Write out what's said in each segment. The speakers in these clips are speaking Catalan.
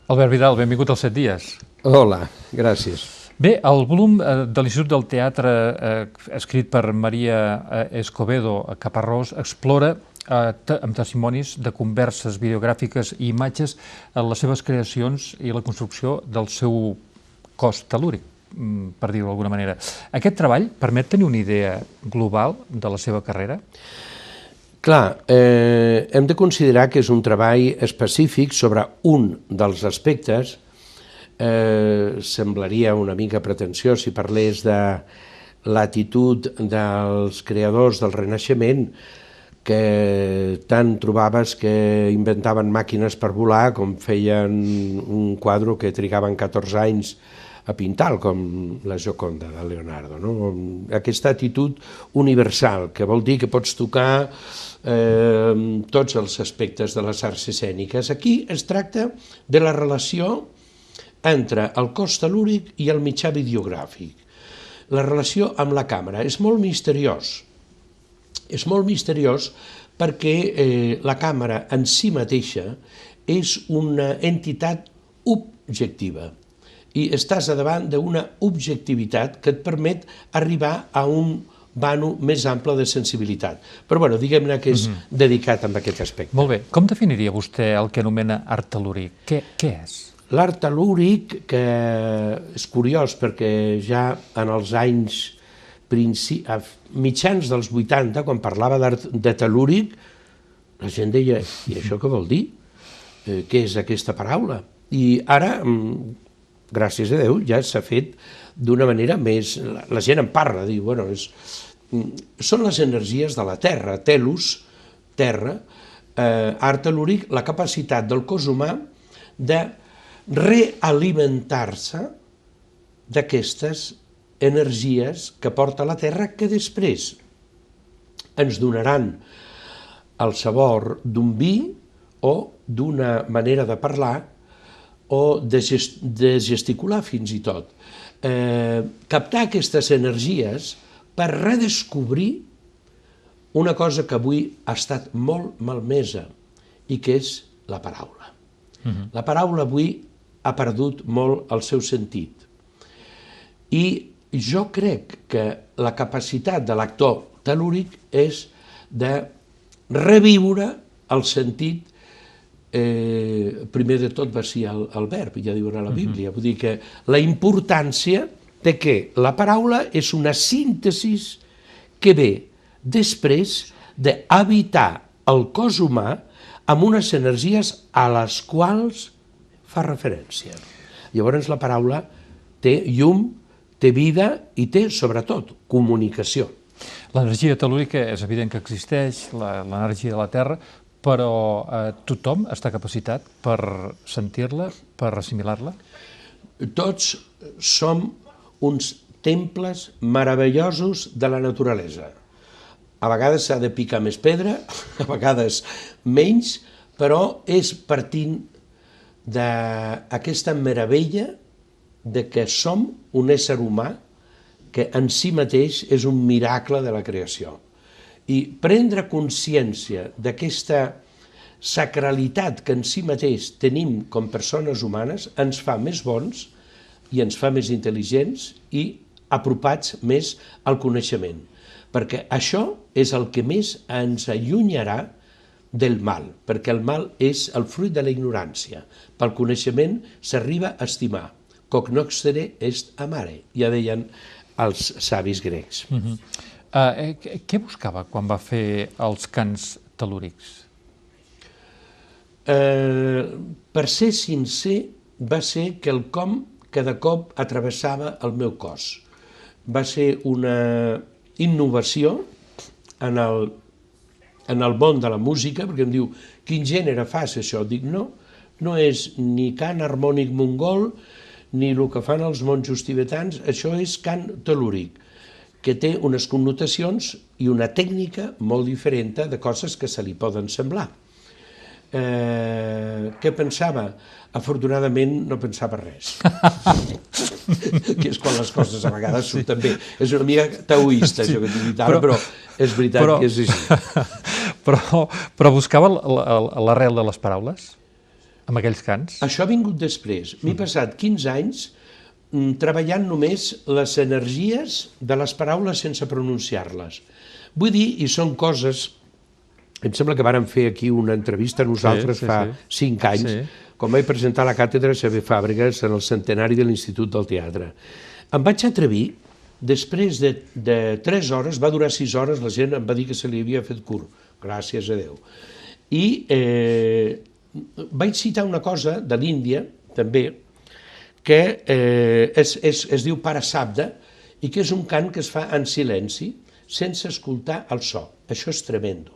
Albert Vidal, benvingut als 7 dies. Hola, gràcies. Bé, el volum de l'Institut del Teatre, escrit per Maria Escobedo Caparrós, explora amb testimonis de converses videogràfiques i imatges les seves creacions i la construcció del seu cos tel·lúric, per dir-ho d'alguna manera. Aquest treball permet tenir una idea global de la seva carrera? Clar, hem de considerar que és un treball específic sobre un dels aspectes. Semblaria una mica pretensiós si parlés de l'actitud dels creadors del Renaixement, que tant trobaves que inventaven màquines per volar com feien un quadre que trigaven 14 anys a pintar, com la Gioconda de Leonardo. Aquesta actitud universal, que vol dir que pots tocar tots els aspectes de les arts escèniques. Aquí es tracta de la relació entre el cos tel·lúric i el mitjà videogràfic. La relació amb la càmera és molt misteriós. És molt misteriós perquè la càmera en si mateixa és una entitat objectiva i estàs davant d'una objectivitat que et permet arribar a un vano més ample de sensibilitat. Però bueno, diguem-ne que és dedicat a aquest aspecte. Molt bé. Com definiria vostè el que anomena art tel·lúric? Què és? L'art tel·lúric, que és curiós perquè ja en els anys mitjans dels 80, quan parlava de tel·lúric, la gent deia, i això què vol dir? Què és aquesta paraula? I ara, gràcies a Déu, ja s'ha fet d'una manera més... La gent en parla, diu, bueno, són les energies de la Terra, telus, terra, art tel·lúric, la capacitat del cos humà de realimentar-se d'aquestes energies que porta la Terra, que després ens donaran el sabor d'un vi o d'una manera de parlar o de gesticular fins i tot. Captar aquestes energies per redescobrir una cosa que avui ha estat molt malmesa i que és la paraula. La paraula avui ha perdut molt el seu sentit. I jo crec que la capacitat de l'actor tel·lúric és de reviure el sentit. Primer de tot va ser el verb, ja diuen a la Bíblia. Vull dir que la importància de que la paraula és una síntesi que ve després d'habitar el cos humà amb unes energies a les quals fa referència. Llavors la paraula té llum, té vida i té, sobretot, comunicació. L'energia tel·lúrica és evident que existeix, l'energia de la Terra, però tothom està capacitat per sentir-la, per assimilar-la? Tots som uns temples meravellosos de la naturalesa. A vegades s'ha de picar més pedra, a vegades menys, però és partint d'aquesta meravella de que som un ésser humà que en si mateix és un miracle de la creació. I prendre consciència d'aquesta sacralitat que en si mateix tenim com persones humanes ens fa més bons i ens fa més intel·ligents i apropats més al coneixement, perquè això és el que més ens allunyarà del mal, perquè el mal és el fruit de la ignorància. Pel coneixement s'arriba a estimar. Cognoscere est amare, ja deien els savis grecs. Què buscava quan va fer els cants tel·lúrics? Per ser sincer, va ser quelcom que de cop atravessava el meu cos. Va ser una innovació en el món de la música, perquè em diu, quin gènere fas això? Dic, no, no és ni cant harmònic mongol, ni el que fan els monjos tibetans, això és cant tel·lúric, que té unes connotacions i una tècnica molt diferent de coses que se li poden semblar. Què pensava? Afortunadament no pensava res. Que és quan les coses a vegades surten bé. És una mica taoista, això que t'he dit ara, però és veritat que és així. Però buscava l'arrel de les paraules? Amb aquells cants? Això ha vingut després. M'he passat 15 anys treballant només les energies de les paraules sense pronunciar-les. Vull dir, i són coses... Em sembla que vàrem fer aquí una entrevista nosaltres fa 5 anys, quan vaig presentar la càtedra Xavier Fàbregas en el centenari de l'Institut del Teatre. Em vaig atrevir, després de 3 hores, va durar 6 hores, la gent em va dir que se li havia fet curt, gràcies a Déu. I vaig citar una cosa de l'Índia, també, que es diu Parasabda, i que és un cant que es fa en silenci, sense escoltar el so. Això és tremendo,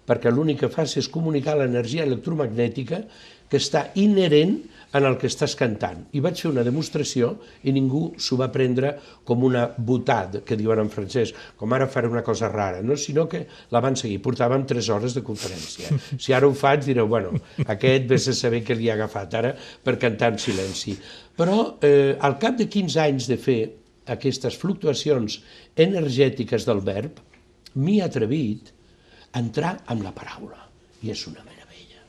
perquè l'únic que fas és comunicar l'energia electromagnètica que està inherent en el que estàs cantant. I vaig fer una demostració i ningú s'ho va prendre com una boutade, que diuen en francès, com ara faré una cosa rara, no? Sinó que la van seguir. Portàvem 3 hores de conferència. Si ara ho faig, direu, bueno, aquest vés a saber què li ha agafat ara per cantar en silenci. Però al cap de 15 anys de fer aquestes fluctuacions energètiques del verb, m'he atrevit a entrar amb la paraula. I és una meravella.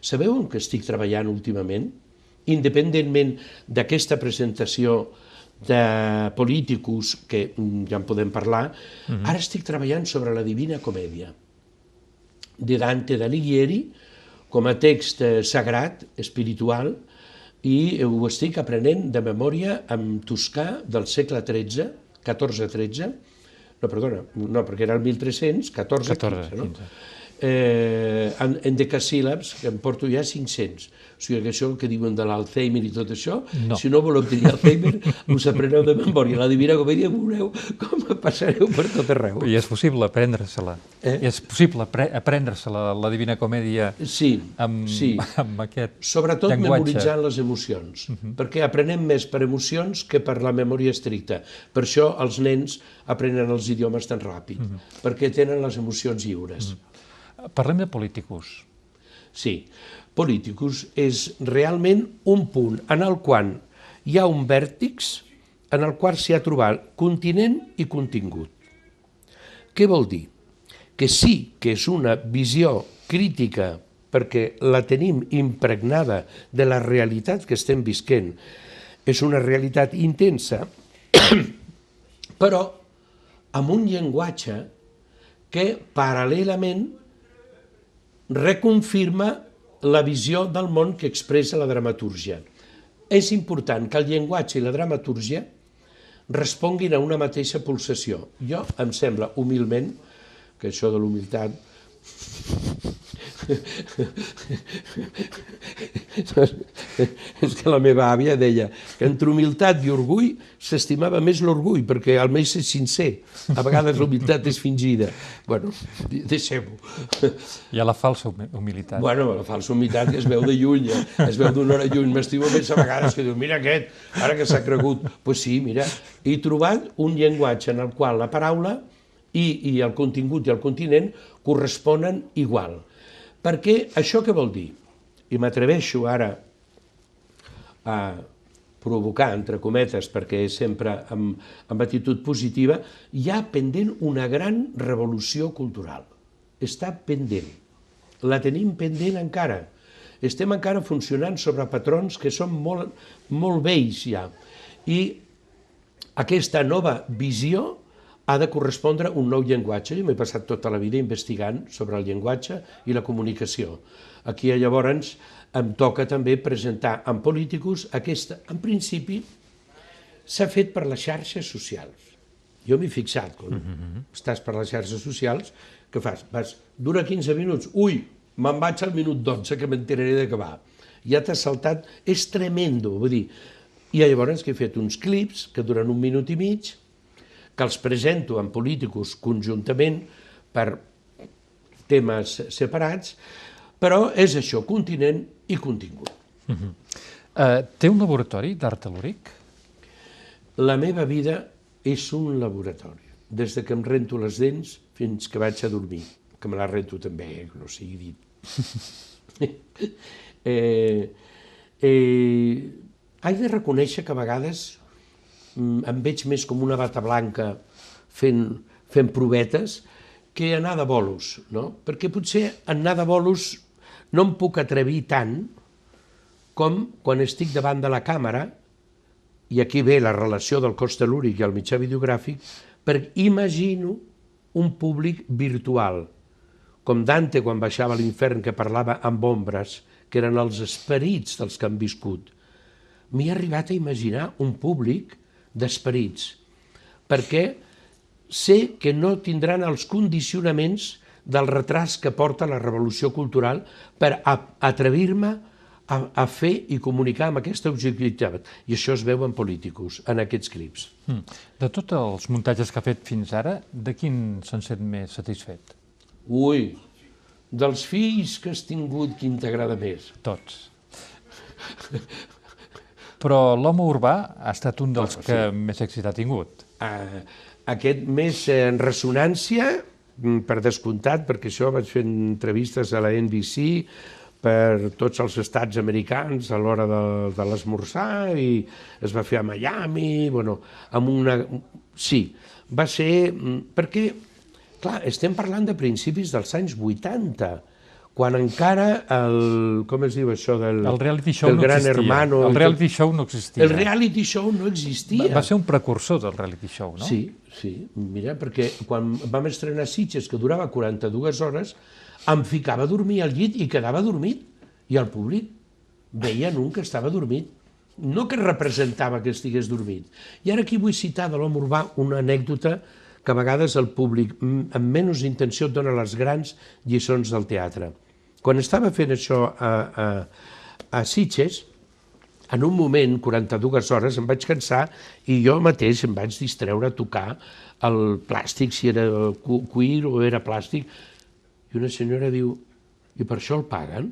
Sabeu en què estic treballant últimament? Independentment d'aquesta presentació de Politicus, que ja en podem parlar, ara estic treballant sobre la Divina Comèdia, de Dante d'Alighieri, com a text sagrat, espiritual, i ho estic aprenent de memòria en toscà del segle XIII, XIV-XIII, no, perdona, no, perquè era el 1300, 14-15, no? En decasíl·labs, que en porto ja 500. O sigui que això que diuen de l'Alzheimer i tot això, si no voleu tenir Alzheimer, us apreneu de memòria. La Divina Comèdia veureu com passareu per tot arreu. I és possible aprendre-se-la. És possible aprendre-se-la, la Divina Comèdia, amb aquest llenguatge. Sobretot memoritzant les emocions, perquè aprenem més per emocions que per la memòria estricta. Per això els nens aprenen els idiomes tan ràpid, perquè tenen les emocions lliures. Parlem de Politicus. Sí, Politicus és realment un punt en el qual hi ha un vèrtex en el qual s'hi ha trobat continent i contingut. Què vol dir? Que sí que és una visió crítica perquè la tenim impregnada de la realitat que estem visquent. És una realitat intensa, però amb un llenguatge que paral·lelament reconfirma la visió del món que expressa la dramatúrgia. És important que el llenguatge i la dramatúrgia responguin a una mateixa pulsació. Jo em sembla, humilment, que això de l'humilitat... És que la meva àvia deia que entre humilitat i orgull s'estimava més l'orgull, perquè almenys és sincer. A vegades l'humilitat és fingida. Bueno, deixem-ho. Hi ha la falsa humilitat. Bueno, la falsa humilitat que es veu de lluny, es veu d'una hora lluny. M'estimo més a vegades que diu, mira aquest, ara que s'ha cregut. Pues sí, mira, he trobat un llenguatge en el qual la paraula i el contingut i el continent corresponen igual. Perquè això què vol dir? I m'atreveixo ara a provocar, entre cometes, perquè és sempre amb actitud positiva, hi ha pendent una gran revolució cultural. Està pendent. La tenim pendent encara. Estem encara funcionant sobre patrons que són molt vells ja. I aquesta nova visió ha de correspondre un nou llenguatge. Jo m'he passat tota la vida investigant sobre el llenguatge i la comunicació. Aquí llavors em toca també presentar en Politicus aquesta, en principi, s'ha fet per les xarxes socials. Jo m'he fixat, quan estàs per les xarxes socials, què fas? Dura 15 minuts, ui, me'n vaig al minut 12 que m'enteraré de què va. Ja t'has saltat, és tremendo, vull dir. I llavors que he fet uns clips que duren 1 minut i mig, que els presento en Politicus conjuntament per temes separats, però és això, continent i contingut. Té un laboratori d'art tel·lúric? La meva vida és un laboratori, des de que em rento les dents fins que vaig a dormir, que me les rento també, que no sigui dit. Haig de reconèixer que a vegades em veig més com una bata blanca fent provetes que anar de bolos, no? Perquè potser anar de bolos no em puc atrevir tant com quan estic davant de la càmera, i aquí ve la relació del cos tel·lúric i el mitjà videogràfic, perquè imagino un públic virtual, com Dante quan baixava a l'infern, que parlava amb ombres, que eren els esperits dels que han viscut. M'he arribat a imaginar un públic d'esperits, perquè sé que no tindran els condicionaments del retras que porta la revolució cultural per atrevir-me a fer i comunicar amb aquesta objectivitat. I això es veu en Politicus, en aquests clips. De tots els muntatges que ha fet fins ara, de quin se'n sent més satisfet? Ui, dels fills que has tingut, quin t'agrada més? Tots. Però l'home urbà ha estat un dels que més èxit ha tingut. Aquest més en ressonància, per descomptat, perquè això vaig fer entrevistes a la NBC per tots els estats americans a l'hora de l'esmorzar, i es va fer a Miami, bueno, amb una... Sí, va ser... Perquè, clar, estem parlant de principis dels anys 80, quan encara el... com es diu això del... El reality show no existia. El reality show no existia. El reality show no existia. Va ser un precursor del reality show, no? Sí, sí. Mira, perquè quan vam estrenar Sitges, que durava 42 hores, em ficava a dormir al llit i quedava dormit. I el públic veien un que estava dormit. No que representava que estigués dormit. I ara aquí vull citar de l'home urbà una anècdota que a vegades el públic amb menys intenció et dona les grans lliçons del teatre. Quan estava fent això a Sitges, en un moment, 42 hores, em vaig cansar i jo mateix em vaig distreure a tocar el plàstic, si era cuir o era plàstic, i una senyora diu: i per això el paguen?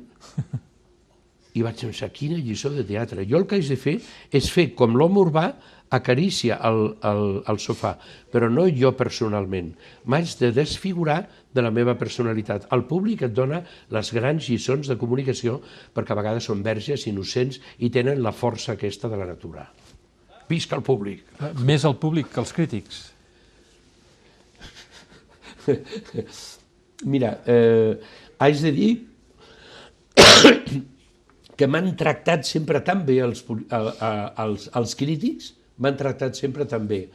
I vaig pensar, quina lliçó de teatre. Jo el que haig de fer és fer com l'home urbà acarícia el sofà, però no jo personalment. M'haig de desfigurar de la meva personalitat. El públic et dona les grans lliçons de comunicació perquè a vegades són verges, innocents i tenen la força aquesta de la natura. Visca el públic! Més el públic que els crítics. Mira, haig de dir que m'han tractat sempre tan bé els crítics, m'han tractat sempre tan bé.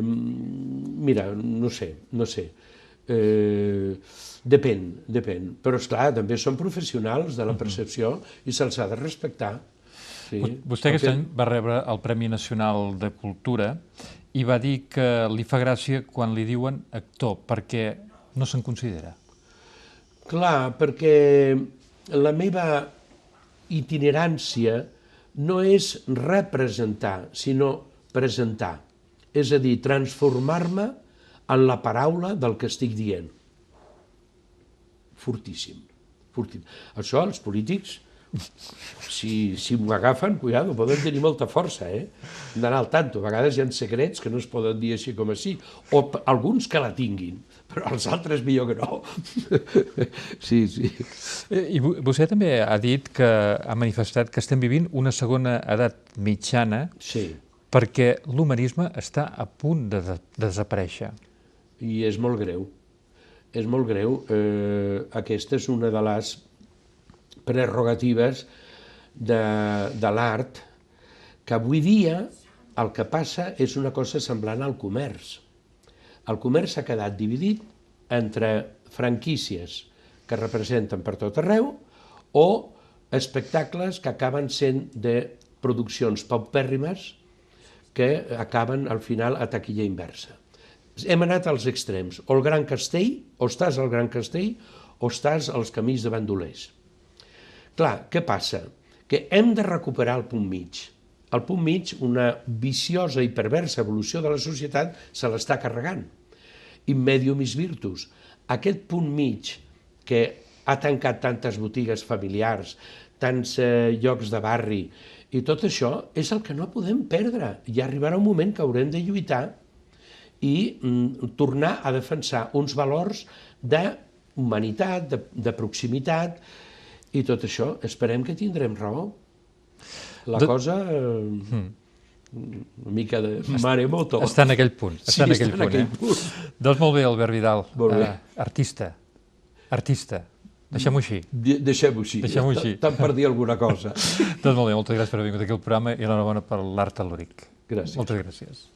Mira, no sé. Depèn. Però, esclar, també són professionals de la percepció i se'ls ha de respectar. Sí. Vostè aquest any va rebre el Premi Nacional de Cultura i va dir que li fa gràcia quan li diuen actor, perquè no se'n considera. Clar, perquè la meva itinerància no és representar, sinó presentar. És a dir, transformar-me en la paraula del que estic dient. Fortíssim. Això, els polítics, si m'ho agafen, cuidado, poden tenir molta força, d'anar al tanto. A vegades hi ha secrets que no es poden dir així com així, o alguns que la tinguin, però els altres millor que no. Sí. I vostè també ha dit que ha manifestat que estem vivint una segona edat mitjana perquè l'humanisme està a punt de desaparèixer. I és molt greu. És molt greu. Aquesta és una de les prerrogatives de l'art, que avui dia el que passa és una cosa semblant al comerç. El comerç s'ha quedat dividit entre franquícies que representen per tot arreu o espectacles que acaben sent de produccions paupèrrimes que acaben al final a taquilla inversa. Hem anat als extrems, o el Gran Castell, o estàs al Gran Castell, o estàs als camins de bandolers. Clar, què passa? Que hem de recuperar el punt mig. El punt mig, una viciosa i perversa evolució de la societat, se l'està carregant. In mediumis virtus. Aquest punt mig que ha tancat tantes botigues familiars, tants llocs de barri, i tot això és el que no podem perdre. I arribarà un moment que haurem de lluitar i tornar a defensar uns valors d'humanitat, de proximitat, i tot això esperem que tindrem raó. La cosa... una mica de maremoto. Està en aquell punt. Sí, està en aquell punt. Doncs molt bé, Albert Vidal. Artista. Deixem-ho així. Deixem-ho així. Deixem-ho així. Tant per dir alguna cosa. Doncs molt bé, moltes gràcies per haver vingut aquí al programa i enhorabona per l'art tel·lúric. Gràcies. Moltes gràcies.